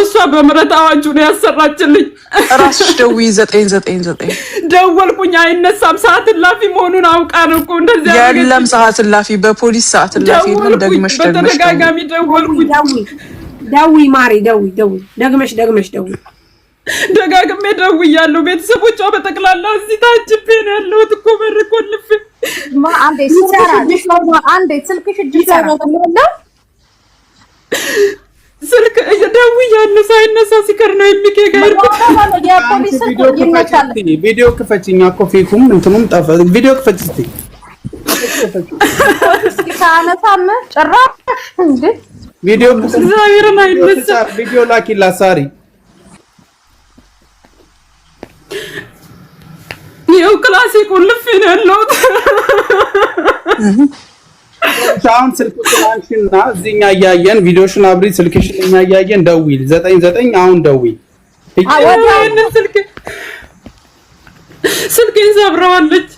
እሷ በምረት አዋጁ ነው ያሰራችልኝ። ራስሽ ደውይ 999 ደወልኩኝ አይነሳም። ሰዓት እላፊ መሆኑን አውቃ ነው እኮ እንደዚህ ያደረገች። የለም ሰዓት እላፊ በፖሊስ ሰዓት እላፊ ነው። ደግመሽ በተደጋጋሚ ደወልኩኝ። ደውይ ማሪ ደውይ ደግመሽ ደውይ። ደጋግሜ ደውያለሁ። ቤተሰቦቿ በጠቅላላ እዚህ ታጅቤ ነው ያለሁት እኮ በር ቆልፌ። አንዴ ሲሰራ አንዴ ስልክሽ እጅ ይሰራ ስልክ ደውያለሁ። ሳይነሳ ሲቀር ነው የሚገጋር። ቪዲዮ ክፈችኛ እኮ ፌኩም እንትኑም ጠፋ። ቪዲዮ ክፈች እስቲ ካነሳም ጭራሽ እንዴ ቪዲዮ እግዚአብሔርን አይነሳ። ቪዲዮ ላኪላ ሳሪ። ይኸው ክላሴ ቆልፌ ነው ያለሁት። አሁን ስልክሽን አንቺና እዚህኛ እያየን ቪዲዮሽን አብሪ። ስልክሽን እኛ እያየን ደውይ 99 አሁን ደውይ። አወዳን ስልኬን ሰብረዋለች።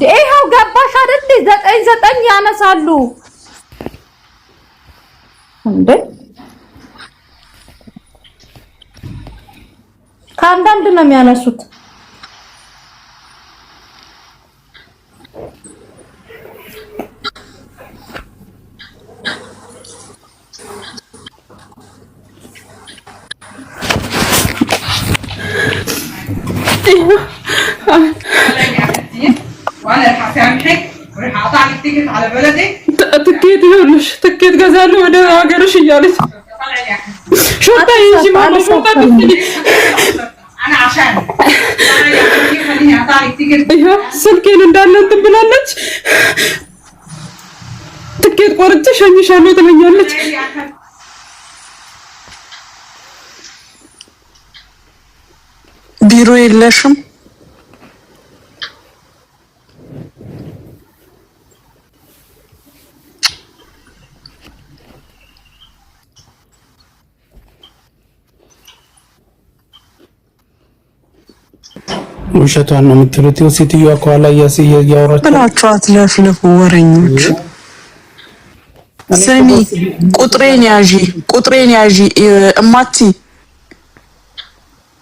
ይኸው ገባሽ አይደል? 99 ያነሳሉ እንዴ? ከአንዳንድ ነው የሚያነሱት። ትኬት ይኸውልሽ፣ ትኬት ገዛለሁ ወደ ሀገርሽ እያለች ሾርታ ይዤ ማለት ሾርታ ስልኬን እንዳለ እንትን ብላለች። ትኬት ቆርጬ ሸኝሻለሁ ትለኛለች። ቢሮ የለሽም? ውሸቷን ነው የምትሉት? ሴትዮዋ ከኋላ እያወራች ብላችሁ አትለፍልፉ ወረኞች። ስሚ ቁጥሬን ያዢ እማቲ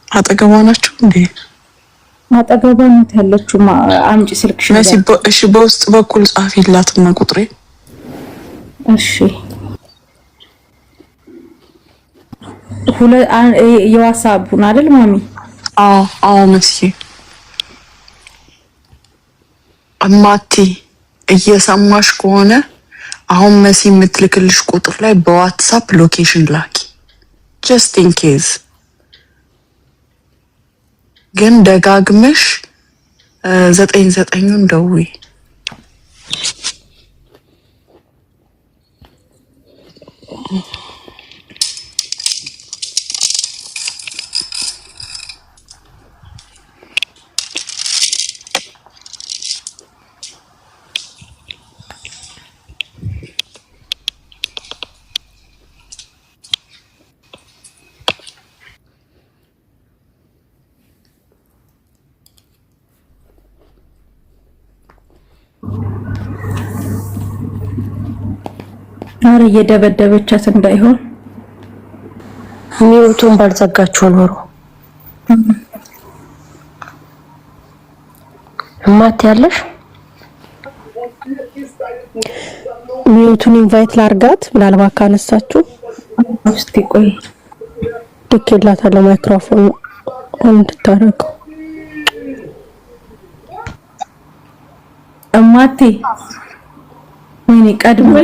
አጠገቧ ናቸው እንዴ? አጠገቧ ናት ያለችው። አምጪ ስልክሽ መሲ። እሺ በውስጥ በኩል ጻፊላትና ቁጥሬ። እሺ የዋትስአፑን አይደል ማሚ? አዎ መሲ። እማቲ እየሰማሽ ከሆነ አሁን መሲ የምትልክልሽ ቁጥር ላይ በዋትስአፕ ሎኬሽን ላኪ። ጀስት ኢን ኬዝ ግን ደጋግመሽ 99ን ደውይ። አረ እየደበደበቻት እንዳይሆን ሚውቱን ባልዘጋችሁ ኖሮ ማት ያለሽ ሚውቱን ኢንቫይት ላርጋት ምናልባት ካነሳችሁ እስቲ ቆይ ልኬላታለሁ ማይክሮፎን እንድታረገው። እማቴ ወይኔ ቀድሞ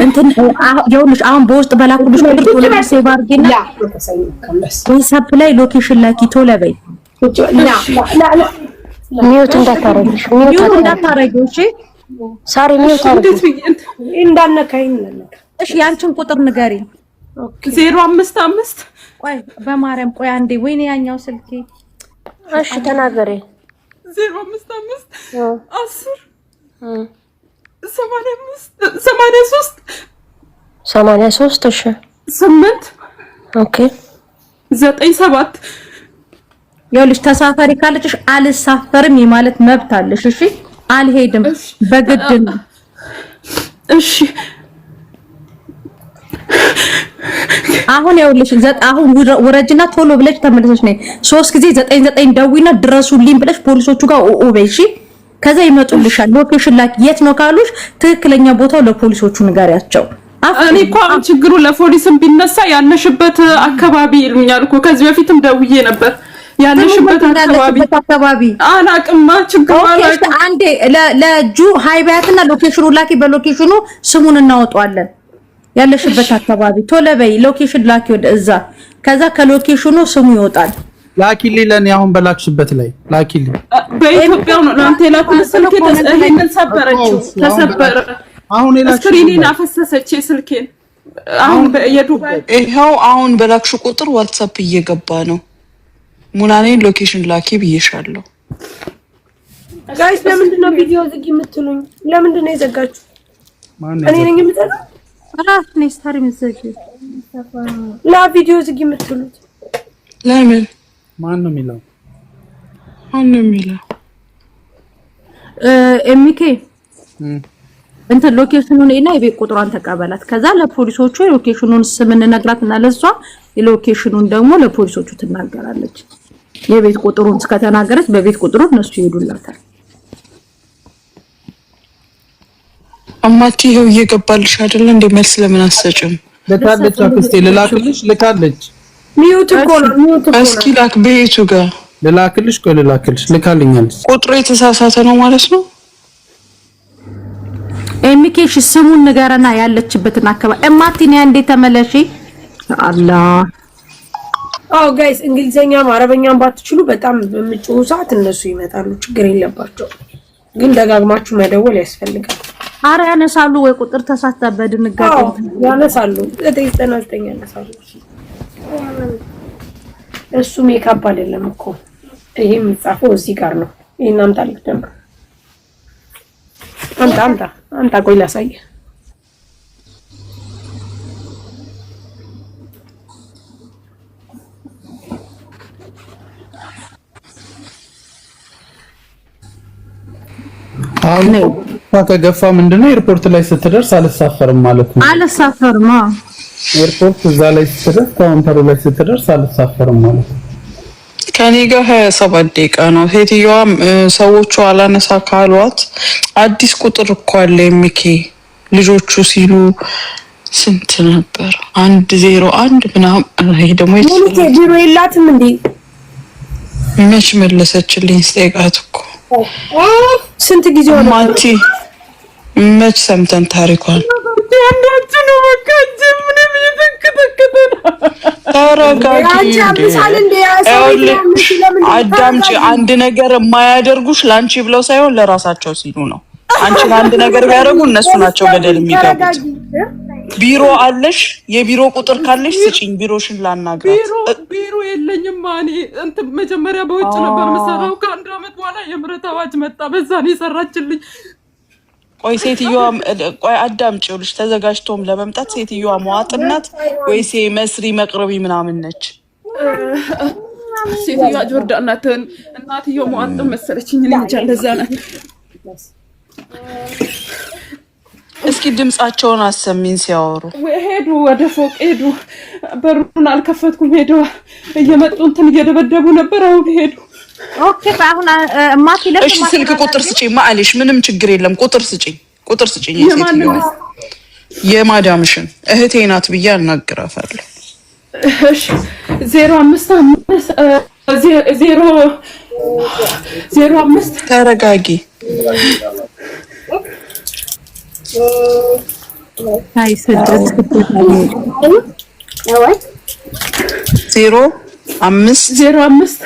እንትን ያውልሽ አሁን በውስጥ በላኩልሽ ቁጥር ነው ሴቭ አድርጊና ዋትስአፕ ላይ ሎኬሽን ላኪ ቶሎ በይ። ሚውት እንዳታረጊሽ እሺ ሳሪ ሚውት አድርጊ እንዳነካኝ። እሺ ያንቺን ቁጥር ንገሪኝ። 055 ቆይ በማርያም ቆይ አንዴ ወይኔ ያኛው ስልኬ። እሺ ተናገሪ። 055 10 83 83 እሺ 8 ኦኬ 97 ያውልሽ ተሳፋሪ ካለችሽ አልሳፈርም የማለት መብት አለሽ። እሺ አልሄድም በግድ ነው። እሺ አሁን ያውልሽ አሁን ወረጅና ቶሎ ብለሽ ተመለሰሽ ነይ 3 ጊዜ 99 ደዊና ድረሱልኝ ብለሽ ፖሊሶቹ ጋር ኦቤሺ ከዛ ይመጡልሻል። ሎኬሽን ላይ የት ነው ካሉሽ ትክክለኛ ቦታው ለፖሊሶቹ ንገሪያቸው። እኔ እኮ ችግሩ ለፖሊስም ቢነሳ ያለሽበት አካባቢ ይሉኛል እኮ ከዚህ በፊትም ደውዬ ነበር። ያለሽበት አካባቢ አላቅማ ችግሩ አላቅም። አንዴ ለጁ ሃይባያትና ሎኬሽኑ ላኪ በሎኬሽኑ ስሙን እናወጣለን። ያለሽበት አካባቢ ቶሎ በይ ሎኬሽን ላኪ ወደ እዛ ከዛ ከሎኬሽኑ ስሙ ይወጣል። ላኪልኝ ለኔ አሁን በላክሽበት ላይ ላኪልኝ። በኢትዮጵያ ነው አንተ የላኩልኝ ስልክ ይሄንን ሰበረችው ተሰበረ። አሁን ስክሪኔን አፈሰሰች ስልኬን። አሁን የዱባይ ይሄው አሁን በላክሽ ቁጥር ዋትስአፕ እየገባ ነው። ሙናኔን ሎኬሽን ላኪ ብዬሻለሁ። ጋይስ ለምንድን ነው ቪዲዮ ዝግ የምትሉኝ? ለምንድን ነው የዘጋችሁ? እኔ ነኝ የምዘጋው? አራት ነኝ ስታሪ የምትዘጊው። ቪዲዮ ዝግ የምትሉት ለምን? ማን ነው የሚለው? ኤምኬ እንት ሎኬሽኑን እና የቤት ቁጥሯን ተቀበላት። ከዛ ለፖሊሶቹ ሎኬሽኑን ስም እንነግራትና ለሷ የሎኬሽኑን ደግሞ ለፖሊሶቹ ትናገራለች። የቤት ቁጥሩን ከተናገረች በቤት ቁጥሩ እነሱ ይሄዱላታል። አማቲ ይሄው እየገባልሽ አይደል እንደ መልስ ለምን አሰጭም? ለታለች አክስቴ ልላክልሽ ልካለች። ሚውት እኮ ነው ሚውት እኮ ነው። እስኪ ላክ በየቱ ጋር ልላክልሽ ቆይ ልላክልሽ ልካልኛለች። ቁጥሩ የተሳሳተ ነው ማለት ነው። ኤምኬሽ ስሙን ንገረና ያለችበትን አካባቢ እማቲ ነው እንዴ ተመለሺ። አላህ አው ጋይስ እንግሊዘኛም አረበኛም ባትችሉ በጣም በምጭው ሰዓት እነሱ ይመጣሉ። ችግር የለባቸው። ግን ደጋግማችሁ መደወል ያስፈልጋል። አረ ያነሳሉ ወይ ቁጥር ተሳተበ ድንጋጤ ያነሳሉ። 99 ያነሳሉ። እሱ ሜካፕ አይደለም እኮ ይሄ የሚጻፈው እዚህ ጋር ነው። ይሄን አምጣልኝ ደግሞ አምጣ ቆይ ላሳይ። አሁን ከገፋ ምንድነው ኤርፖርት ላይ ስትደርስ አልሳፈርም ማለት ነው። አልሳፈርማ ኤርፖርት እዛ ላይ ስትደርስ ካውንተሩ ላይ ስትደርስ አልሳፈርም ማለት ነው። ከኔ ጋር 27 ደቂቃ ነው። ሴትዮዋም ሰዎቹ አላነሳ ካሏት አዲስ ቁጥር እኮ አለ ኤምኬ ልጆቹ ሲሉ ስንት ነበር 101 ምናምን። ይሄ ደግሞ ቢሮ የላትም እንዴ? መች መለሰችልኝ ስጠይቃት እኮ ስንት ጊዜ ሆነ ማቲ መች ሰምተን ታሪኳን ያንዳችሁ ነው በቃ ጀምንም እየተከተከተ ተረጋጊ እንዴ አዳምጪ። አንድ ነገር የማያደርጉሽ ላንቺ ብለው ሳይሆን ለራሳቸው ሲሉ ነው። አንቺ አንድ ነገር ቢያደርጉ እነሱ ናቸው በደል የሚገቡት። ቢሮ አለሽ? የቢሮ ቁጥር ካለሽ ስጪኝ፣ ቢሮሽን ላናግራት። ቢሮ የለኝም ማኒ እንትን መጀመሪያ በውጭ ነበር መሰራው። ከአንድ አመት በኋላ የምህረት አዋጅ መጣ፣ በዛ ነው የሰራችልኝ። ቆይ ሴትዮዋ ቆይ አዳምጪ፣ ይኸውልሽ ተዘጋጅቶም ለመምጣት ሴትዮዋ መዋጥናት ወይስ መስሪ መቅረቢ ምናምን ነች? ሴትዮዋ ጆርዳን ናት። እናትየው መዋጥ መሰለችኝ። እኔ እንጃ እንደዛ ናት። እስኪ ድምጻቸውን አሰሚን ሲያወሩ። ሄዱ፣ ወደ ፎቅ ሄዱ። በሩን አልከፈትኩም። ሄደው እየመጡ እንትን እየደበደቡ ነበር። አሁን ሄዱ። ኦኬ አሁን ማቲ ለምን እሺ ስልክ ቁጥር ስጪኝ። ማአሊሽ ምንም ችግር የለም። ቁጥር ስጪኝ። የማዳምሽን እህቴ ናት ብዬ አናግራታለሁ። እሺ 05 ተረጋጊ። አይ ስድስት 05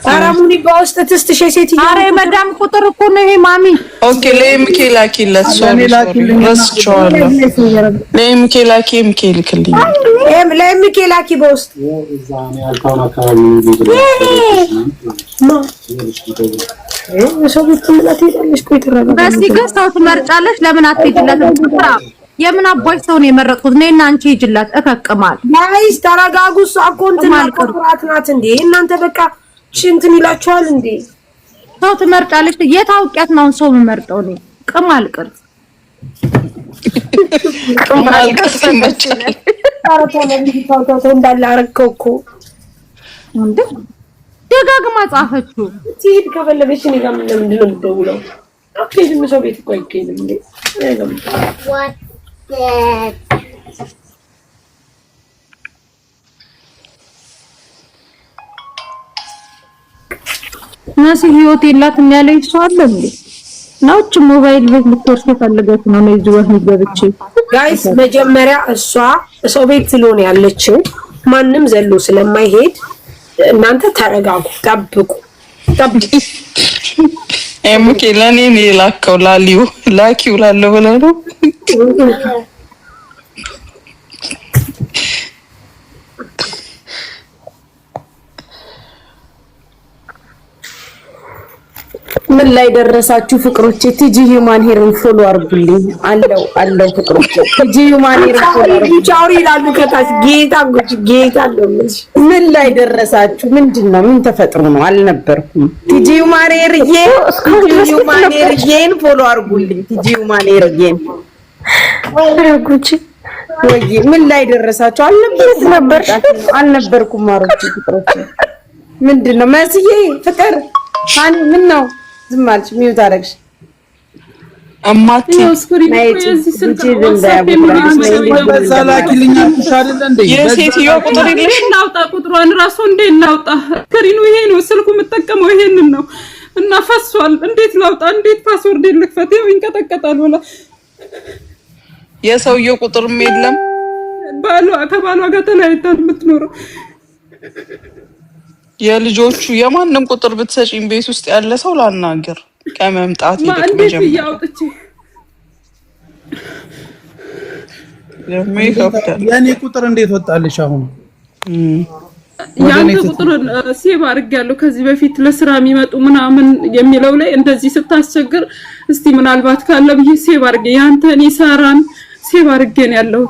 አራሙኒ በውስጥ ትስትሽ ሴትዮ። አረ መዳም ቁጥር እኮ ነው ይሄ ማሚ። ኦኬ ለኤምኬ ላኪለት። ሶሪ ረስቼዋለሁ። ለኤምኬ ላኪ። ኤምኬ ልክልኝ። ለኤምኬ ላኪ በውስጥ በዚህ ጋር ሰው ትመርጫለሽ። ለምን አትሄጂላትም? የምን አባይ ሰው ነው የመረጥኩት? ነይና አንቺ ሂጂላት። እከቅማል ጋይስ ተረጋጉ። እሷ እኮ እንትን አቆራት ናት እንዴ እናንተ በቃ ሽንትን ይላችኋል እንዴ? ሰው ትመርጫለሽ። የታውቂያት ነው ሰው የምመርጠው ነው? ቅማል ቅርጽ ማልቀስ ይመቻል። እንዳለ አረከው እኮ እንዴ ደጋግማ ጻፈችው። ሲሄድ ከፈለገች እኔ ጋር ምንድን ነው የምትደውለው? አትሄድም ሰው ቤት እኮ አይገኝም እንዴ ናሲ ህይወት የላትም ያለኝ ሰው አለ እንዴ? ናውጭ ሞባይል ቤት ልትወርስ ፈልገት ነው ነው እዚህ ወህኒ ገብቼ ጋይስ መጀመሪያ እሷ ሰው ቤት ስለሆነ ያለችው ማንም ዘሎ ስለማይሄድ እናንተ ተረጋጉ፣ ጠብቁ። ኤምኬ ለኔ ነው የላከው ላኪው ላለው ብለህ ነው ምን ላይ ደረሳችሁ ፍቅሮቼ? ቲጂ ሂውማን ሄርን ፎሎ አርጉልኝ። አለው ፍቅሮቼ ቲጂ ሂውማን ሄርን ፎሎ አርጉልኝ። ቻውሪ ይላሉ ከታች ጌታ ነው። ምን ላይ ደረሳችሁ? ምንድነው? ምን ተፈጥሮ ነው? አልነበርኩም። ቲጂ ሂውማን ሄርን ፎሎ አርጉልኝ። ቲጂ ሂውማን ሄርን አረጉጂ ወይ ምን ላይ ደረሳችሁ? አልነበርኩም ማሮቼ ፍቅሮቼ። ምንድነው? መስዬ ፍቅር ሃኒ ምን ነው ዝም አልሽ? ሚውት አደረግሽ አማቲ የሴትዮ ቁጥር የለሽ እናውጣ ቁጥሯን ራሱ እንዴት እናውጣ? ስክሪኑ ይሄ ነው፣ ስልኩ የምጠቀመው ይሄንን ነው እና ፈሷል። እንዴት ላውጣ? እንዴት ፓስወርድ ልክፈት? ይኸው ይንቀጠቀጣል። ወላ የሰውየው ቁጥርም የለም። ከባሏ ጋር ተለያይታን የምትኖረው የልጆቹ የማንም ቁጥር ብትሰጪኝ ቤት ውስጥ ያለ ሰው ላናገር ከመምጣት ይልቅ የኔ ቁጥር እንዴት ወጣልሽ? አሁን ያንተ ቁጥር ሴቭ አድርጌያለሁ ከዚህ በፊት ለስራ የሚመጡ ምናምን የሚለው ላይ እንደዚህ ስታስቸግር እስቲ ምናልባት ካለ ብዬ ሴቭ አድርጌ ያንተ እኔ ሳራን ሴቭ አድርጌ ነው ያለው።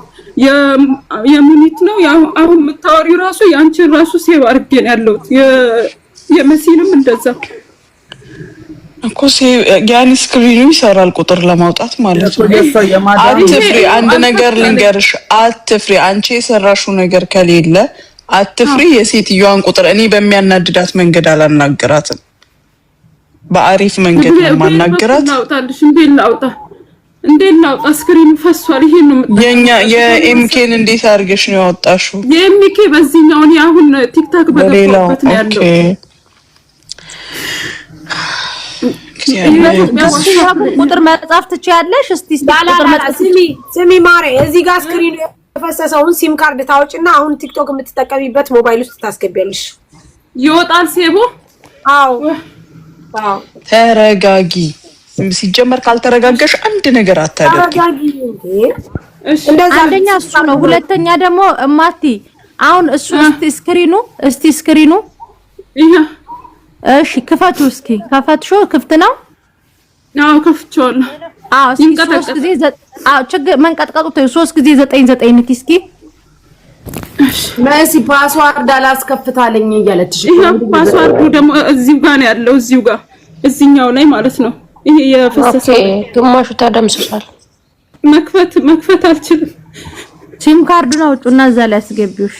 የሙኒት ነው አሁን የምታወሪው ራሱ ያንቺን ራሱ ሴቭ አድርጌ ነው ያለው። የመሲንም እንደዛ እኮ ያኔ ስክሪኑ ይሰራል ቁጥር ለማውጣት ማለት ነው። አትፍሪ፣ አንድ ነገር ልንገርሽ፣ አትፍሪ። አንቺ የሰራሽው ነገር ከሌለ አትፍሪ። የሴትዮዋን ቁጥር እኔ በሚያናድዳት መንገድ አላናገራትም፣ በአሪፍ መንገድ ነው ማናገራት። እንዴት ላውጣ? ስክሪኑ ፈሷል። ይሄን ነው የኤምኬን እንዴት አድርገሽ ነው ያወጣሽው? የኤምኬ በዚህኛው ነው አሁን ቲክታክ በገባበት ነው ያለው። ቁጥር መጻፍ ትችያለሽ። እስቲ ስሚ ማሬ፣ እዚህ ጋር ስክሪኑ የፈሰሰውን ሲም ካርድ ታውጭና አሁን ቲክቶክ የምትጠቀሚበት ሞባይል ውስጥ ታስገቢያለሽ። ይወጣል ሴቦ። አዎ ተረጋጊ። ሲጀመር ካልተረጋጋሽ አንድ ነገር አታደርጊ። አንደኛ እሱ ነው። ሁለተኛ ደግሞ እማቲ አሁን እሱ እስቲ ስክሪኑ እሺ ክፈቱ እስኪ። ከፈትሾ ክፍት ነው? አዎ ከፍቼዋለሁ። አዎ ሶስት ጊዜ ችግር መንቀጥቀጡ 3 ጊዜ 99 ንኪ እስኪ። መሲ ፓስዋርድ አላስከፍታለኝ እያለችሽ። ይሄ ፓስዋርዱ ደግሞ እዚሁ ጋር ነው ያለው፣ እዚሁ ጋር እዚህኛው ላይ ማለት ነው። ይሄ የፈሰሰው ግማሹ ተደምስሷል። መክፈት አልችልም። ሲም ካርዱን አውጡና እዛ ላይ አስገቢው። እሺ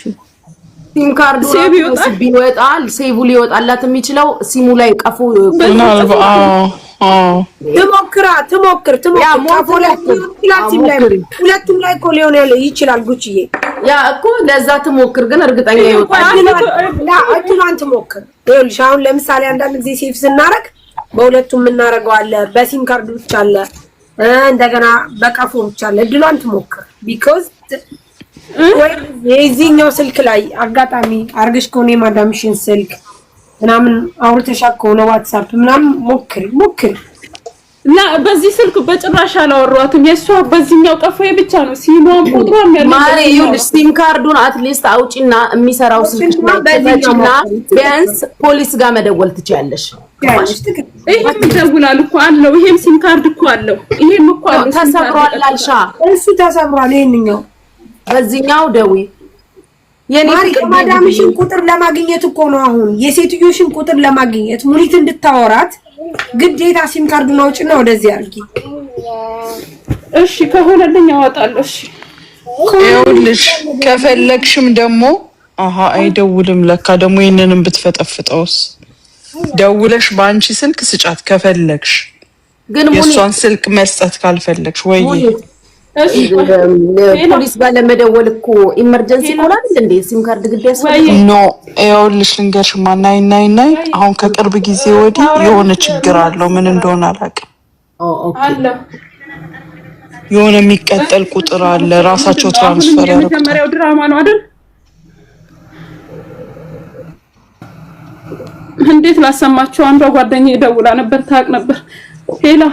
ሲም ካርዱ ይወጣል። ሴቭ ሊወጣላት የሚችለው ሲሙ ላይ ቀፎ ትሞክር ቀፎ ላይ ሁለቱም ላይ እኮ ሊሆን ያለ ይችላል። ጉቺዬ ያ እኮ ለዛ ትሞክር፣ ግን እርግጠኛ ይወጣል። እድሏን ትሞክር። ይኸውልሽ አሁን ለምሳሌ አንዳንድ ጊዜ ሴቭ ስናረግ በሁለቱም የምናረገው አለ፣ በሲም ካርዱ ብቻ አለ፣ እንደገና በቀፎ ብቻ አለ። እድሏን ትሞክር። ቢኮዝ የዚህኛው ስልክ ላይ አጋጣሚ አርገሽ ከሆነ የማዳምሽን ስልክ ምናምን አውርተሻ ከሆነ ዋትስአፕ ምናምን ሞክሪ። እና በዚህ ስልክ በጭራሽ አላወራኋትም። የሷ በዚህኛው ቀፎዬ ብቻ ነው ሲሞን ቁጥሯን ያለው ማሪ ይኸውልሽ፣ ሲም ካርዱን አትሊስት አውጪና የሚሰራው ስልክ በዚህና ቢያንስ ፖሊስ ጋር መደወል ትችያለሽ። ይሄም ይደውላል እኮ አለው። ይሄም ሲም ካርድ እኮ አለው። ይሄም እኮ አለው። ተሰብሯል አልሻ። እሱ ተሰብሯል። ይሄንኛው በዚህኛው ደዊ የማዳምሽን ቁጥር ለማግኘት እኮ ነው። አሁን የሴትዮሽን ቁጥር ለማግኘት ሙኒት እንድታወራት ግዴታ ሲም ካርዱን አውጪና ወደዚህ አድርጊ። እሺ ከሆነልኝ አወጣለሁ። እሺ ይኸውልሽ ከፈለግሽም ደግሞ አይደውልም ለካ ደግሞ ይሄንንም ብትፈጠፍጠውስ ደውለሽ በአንቺ ስልክ ስጫት ከፈለግሽ ግን የሷን ስልክ መስጠት ካልፈለግሽ ወይ ፖሊስ ጋር ለመደወል እኮ ኢመርጀንሲ ኮላል እንዴ ሲም ካርድ ግድ ያስፈልጋል ኖ ይኸውልሽ ልንገርሽ ማናይ አሁን ከቅርብ ጊዜ ወዲህ የሆነ ችግር አለው ምን እንደሆነ አላውቅም አለ የሆነ የሚቀጠል ቁጥር አለ ራሳቸው ትራንስፈር ያደርጉት የመጀመሪያው ድራማ ነው አይደል እንዴት ላሰማቸው አንዷ ጓደኛዬ ደውላ ነበር ታቅ ነበር ሄላ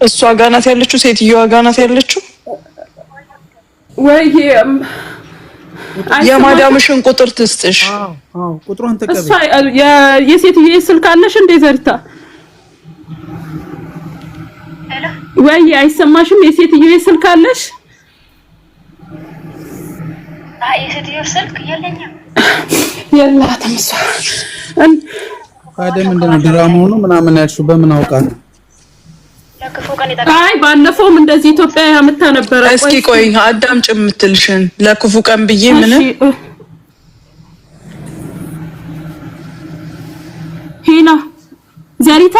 እሷ ጋር ናት ያለችው ሴትዮዋ ጋር ናት ያለችው ወይ የማዳምሽን ቁጥር ትስጥሽ ቁጥሩን ተቀበል እሷ የሴትዮዋ ስልክ አለሽ እንዴ ዘሪታ ወይ አይሰማሽም የሴትዮዋ ስልክ አለሽ የሴትዮዋ ስልክ የለኝም የላትም እሷ ታዲያ ምንድነው ድራማው ነው ምናምን ያልሽው በምን አውቃለሁ አይ ባለፈውም እንደዚህ ኢትዮጵያ ያመጣ ነበር እስኪ ቆይ አዳምጭ የምትልሽን ለክፉ ቀን ብዬ ምን ሄና ዘሪታ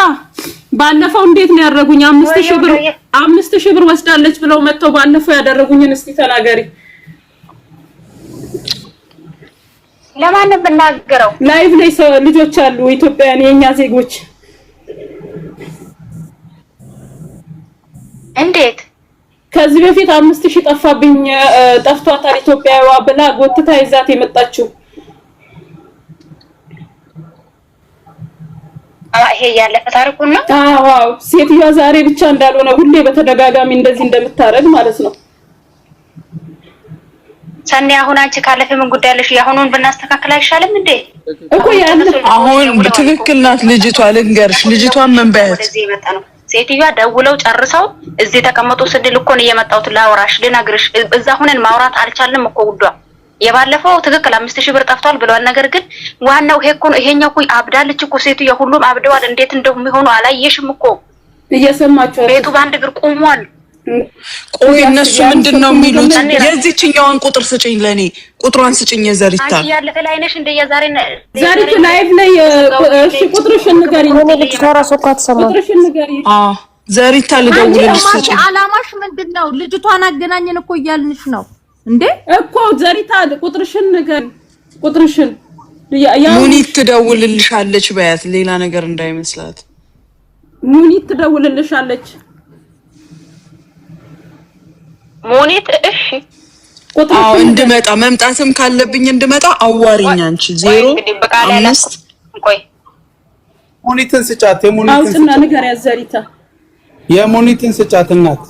ባለፈው እንዴት ነው ያደረጉኝ 5000 ብር ወስዳለች ብለው መጥተው ባለፈው ያደረጉኝን እስቲ ተናገሪ ለማን ብናገረው ላይቭ ላይ ልጆች አሉ ኢትዮጵያውያን የኛ ዜጎች እንዴት ከዚህ በፊት 5000 ጠፋብኝ ጠፍቷታል ኢትዮጵያዋ ብላ ጎትታ ይዛት የመጣችው ይሄ ያለፈ ታሪኩ ነው አዎ ሴትዮዋ ዛሬ ብቻ እንዳልሆነ ሁሌ በተደጋጋሚ እንደዚህ እንደምታረግ ማለት ነው ሰኔ አሁን አንቺ ካለፈ ምን ጉዳይ አለሽ ያሁኑን ብናስተካክል አይሻልም እንዴ እኮ አሁን በትክክል ናት ልጅቷ ልንገርሽ ልጅቷን ምን ባያት ሴትዮዋ ደውለው ጨርሰው እዚህ ተቀመጡ ስድል እኮ ነው የመጣሁት ላውራሽ ልነግርሽ እዛ ሆነን ማውራት አልቻልንም እኮ ጉዷ የባለፈው ትክክል 5000 ብር ጠፍቷል ብለዋል ነገር ግን ዋናው ይሄ እኮ ነው ይሄኛው እኮ አብዳለች እኮ ሴትዮዋ ሁሉም አብደዋል እንዴት እንደሚሆኑ አላየሽም እኮ እየሰማችሁ ቤቱ ባንድ እግር ቆሟል ቆይ እነሱ ምንድነው የሚሉት የዚህኛዋን ቁጥር ስጪኝ ለኔ ቁጥሯን ስጪኝ የዘሪታ አንቺ ያለፈ ላይ ነሽ እንደ የዛሬን ዘሪቱ ላይቭ ላይ እሺ ቁጥርሽን ንገሪኝ ልጅ ተራሱ እኮ አትሰማም ቁጥርሽን ንገሪኝ ዘሪታ ልደውልልሽ ስጪኝ አላማሽ ምንድነው ልጅቷን አገናኘን እኮ እያልንሽ ነው እንዴ እኮ ዘሪታ ቁጥርሽን ንገሪኝ ቁጥርሽን ሙኒት ትደውልልሻለች በያት ሌላ ነገር እንዳይመስላት ሙኒት ትደውልልሻለች ሙኒት እሺ አዎ እንድመጣ መምጣትም ካለብኝ እንድመጣ አዋሪኝ አንቺ 05 ቆይ ሙኒትን ስጫት አውጥና ነገር ያዘሪታ የሙኒትን ስጫት እናት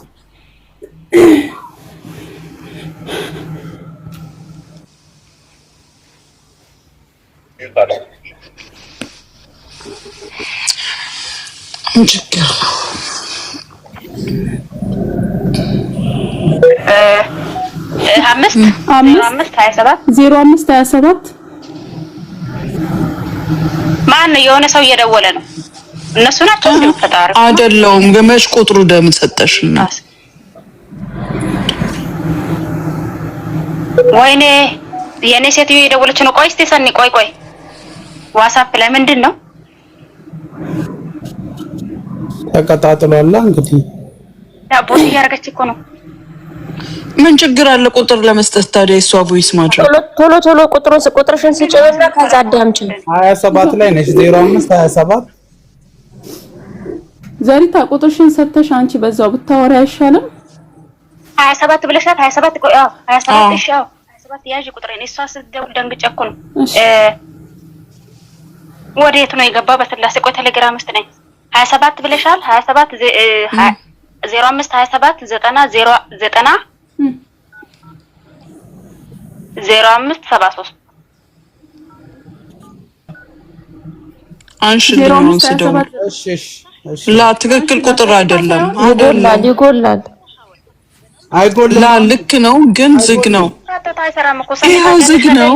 ችግር 0527 ማን ነው የሆነ ሰው እየደወለ ነው እነሱ ናቸው እንዴ ፈጣሪ አይደለም ገመሽ ቁጥሩ ደም ሰጠሽና ወይኔ የኔ ሴትዮ እየደወለች ነው ቆይ እስቲ ሰኒ ቆይ ዋትስአፕ ላይ ምንድነው ተቀጣጥሏል እንግዲህ ቦት እያደረገች እኮ ነው ምን ችግር አለ ቁጥር ለመስጠት ታዲያ እሷ ቮይስ ማድረግ ቶሎ ቁጥርሽን ስጪውና ከዛ አዳምጪ 27 ላይ ነሽ 0527 ዘሪታ ቁጥርሽን ሰተሽ አንቺ በዛው ብታወሪ አይሻልም 27 ብለሻት 27 ቆይ 27 እሺ 27 ያዥ ቁጥሬን እሷ ስትደውል ደንግጬ እኮ ነው ወዴት ነው የገባው በስላሴ ቆይ ቴሌግራም ውስጥ ነኝ 27 ብለሻል 27 0527 90 0573 አንቺ ደግሞ ስደውል ላ ትክክል ቁጥር አይደለም ይጎላል አይጎላ ልክ ነው ግን ዝግ ነው ይሄው ዝግ ነው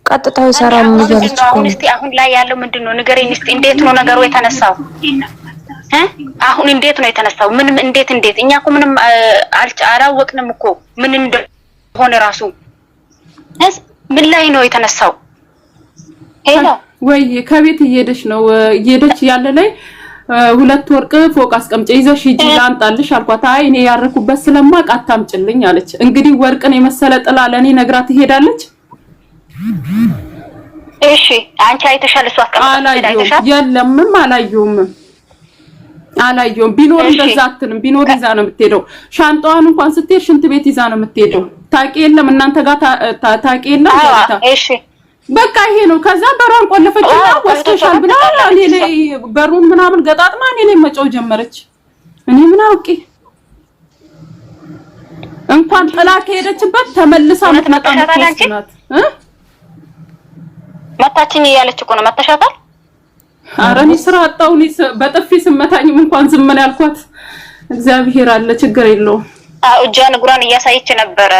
ቀጥታው ይሰራል ማለት ነው። አሁን ላይ ያለው ምንድነው? ንገረኝ እስቲ እንዴት ነው ነገሩ የተነሳው? አሁን እንዴት ነው የተነሳው? ምንም እንዴት እኛ እኮ ምንም አላወቅንም እኮ ምን እንደሆነ ራሱ ምን ላይ ነው የተነሳው? ሄሎ ወይ ከቤት እየሄደች ያለ ላይ 2 ወርቅ ፎቅ አስቀምጬ ይዘሽ ሂጂ ላንጣልሽ አልኳት። አይ እኔ ያረኩበት ስለማቅ አታምጭልኝ አለች። እንግዲህ ወርቅን የመሰለ ጥላ ለኔ ነግራት ትሄዳለች። እሺ አንቺ አይተሻል? እሷ አስቀምጣለች። የለምም አላየሁም። ቢኖር እንደዛ አትልም። ቢኖር ይዛ ነው የምትሄደው። ሻንጣዋን እንኳን ስትሄድ ሽንት ቤት ይዛ ነው የምትሄደው። ታውቂ የለም እናንተ ጋር ታውቂ የለም። እሺ በቃ ይሄ ነው። ከዛ በሯን ቆለፈችና ወስደሻል ብላ እኔ ላይ በሩን ምናምን ገጣጥማ እኔ ላይ መጫው ጀመረች። እኔ ምን አውቄ እንኳን ጥላ ከሄደችበት ተመልሳ መጣ ናት። መታችኝ እያለች እኮ ነው። መተሻታል? ኧረ እኔ ስራ አጣሁ። እኔ በጥፊ ስመታኝም እንኳን ዝም ነው ያልኳት። እግዚአብሔር አለ ችግር የለውም። እጇን እግሯን እያሳየች ነበር።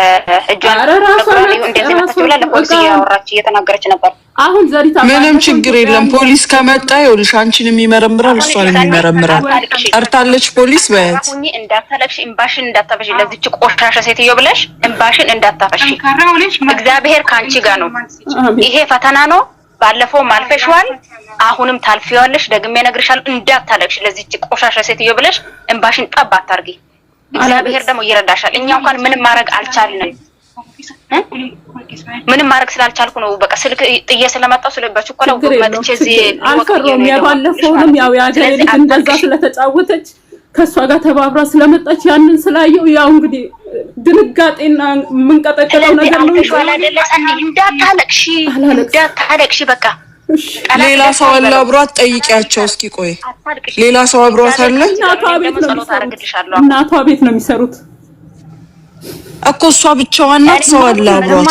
እጇን እግሯን እንደዚህ መታች ብላ ለፖሊስ እያወራች እየተናገረች ነበር። አሁን ዘሪታ ምንም ችግር የለም። ፖሊስ ከመጣ ይኸውልሽ አንቺንም ይመረምራል እሷንም ይመረምራል። ጠርታለች ፖሊስ በያት። አሁን እንዳታለቅሽ እምባሽን እንዳታፈሽ ለዚች ቆሻሻ ሴትዮ ብለሽ እምባሽን እንዳታፈሽ። እግዚአብሔር ካንቺ ጋር ነው። ይሄ ፈተና ነው። ባለፈው ማልፈሽዋል፣ አሁንም ታልፊዋለሽ። ደግሜ እነግርሻለሁ እንዳታለቅሽ ለዚች ቆሻሻ ሴትዮ ብለሽ እምባሽን ጠብ አታርጊ። እግዚአብሔር ደግሞ ይረዳሻል። እኛ እንኳን ምንም ማድረግ አልቻልንም። ምንም ማድረግ ስላልቻልኩ ነው በቃ ስልክ ጥዬ ስለመጣሁ ስለበችኮለው መጥቼ እዚህ አልፈሮም። ያባለፈውንም ያው ያገሬ ልጅ እንደዛ ስለተጫወተች ከሷ ጋር ተባብራ ስለመጣች ያንን ስላየው ያው እንግዲህ ድንጋጤና የምንቀጠቀጠው ነገር ነው። እንዳታለቅሺ በቃ ሌላ ሰው አለ አብሯት ጠይቂያቸው እስኪ። ቆይ ሌላ ሰው አብሯት አለ? እናቷ ቤት ነው የሚሰሩት እኮ እሷ ብቻዋን ናት። ሰው አለ አብሯት።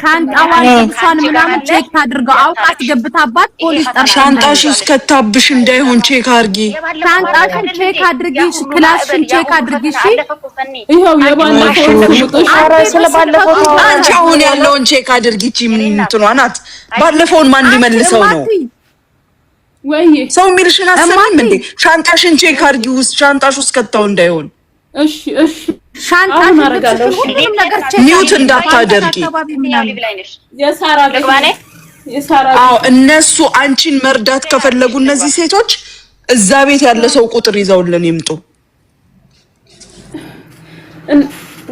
ሻንጣዋን ምናምን ቼክ ታድርገው አውቃት ገብታባት ፖሊስ ጠርታ ሻንጣሽ እስከታብሽ እንዳይሆን ቼክ አድርጊ። ሻንጣሽን ቼክ አድርጊ፣ ክላስሽን ቼክ አድርጊ። እሺ ይሄው የባለፈው አንቺ አሁን ያለውን ቼክ አድርጊ። እቺ ምን እንትኗ ናት? ባለፈውን ማን ሊመልሰው ነው? ወይ ሰው የሚልሽን አሰማም እንዴ? ሻንጣሽን ቼክ አድርጊ፣ ውስጥ ሻንጣሽ ውስጥ ከተው እንዳይሆን። እሺ ሻንጣሽን ሁሉም ነገር ቼክ ሚውት እንዳታደርጊ። የሳራ አዎ እነሱ አንቺን መርዳት ከፈለጉ እነዚህ ሴቶች እዛ ቤት ያለ ሰው ቁጥር ይዘውልን ይምጡ።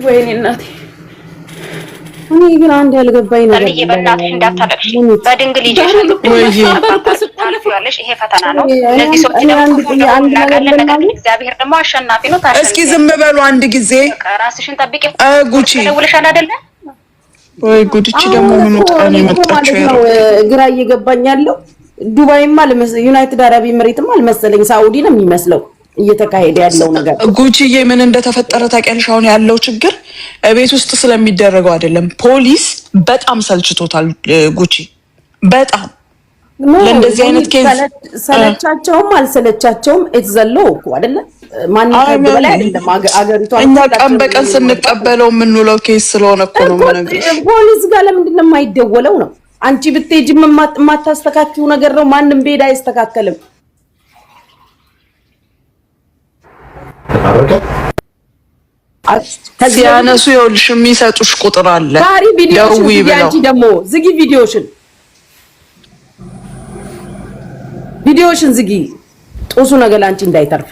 ወይኔ እናቴ እኔ ግን አንድ ያልገባኝ ነገር ነው። በእናትሽ እንዳታለቅሽ በድንግል ይጀሻል። ይሄ ፈተና ነው። ለዚህ ሰው ደግሞ እግዚአብሔር ደግሞ አሸናፊ ነው። እስኪ ዝም በሉ አንድ ጊዜ። ራስሽን ጠብቂ። ጉቺ ደውልሻል አይደለ? ወይ ጉቺ ደግሞ ምን ወጣን የመጣችው? ግራ እየገባኝ ያለው ዱባይማ ዩናይትድ አረብ ኤሚሬትማ አልመሰለኝ ሳኡዲ ነው የሚመስለው እየተካሄደ ያለው ነገር። ጉቺዬ ምን እንደተፈጠረ ታውቂያለሽ? አሁን ያለው ችግር ቤት ውስጥ ስለሚደረገው አይደለም። ፖሊስ በጣም ሰልችቶታል ጉቺ በጣም ለእንደዚህ አይነት ኬዝ ሰለቻቸውም አልሰለቻቸውም እትዘለው እኮ አይደለ ማን ይቀበል አይደለም አገሪቷ። እኛ ቀን በቀን ስንቀበለው የምንውለው ኬዝ ስለሆነ እኮ ነው የምነግርሽ። ፖሊስ ጋር ለምንድን ነው የማይደወለው ነው? አንቺ ብትሄጂ የማታስተካክሉ ነገር ነው። ማንንም ቤት አይስተካከልም። ሲያነሱ ይኸውልሽ የሚሰጡሽ ቁጥር አለ። ደውዪ ብለው አንቺ ደግሞ ዝጊ ቪዲዮሽን ዝጊ። ጦሱ ነገር አንቺ እንዳይተርፍ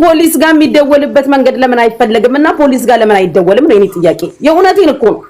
ፖሊስ ጋር የሚደወልበት መንገድ ለምን አይፈለግም? እና ፖሊስ ጋር ለምን አይደወልም ነው የኔ ጥያቄ። የእውነቴን እኮ ነው።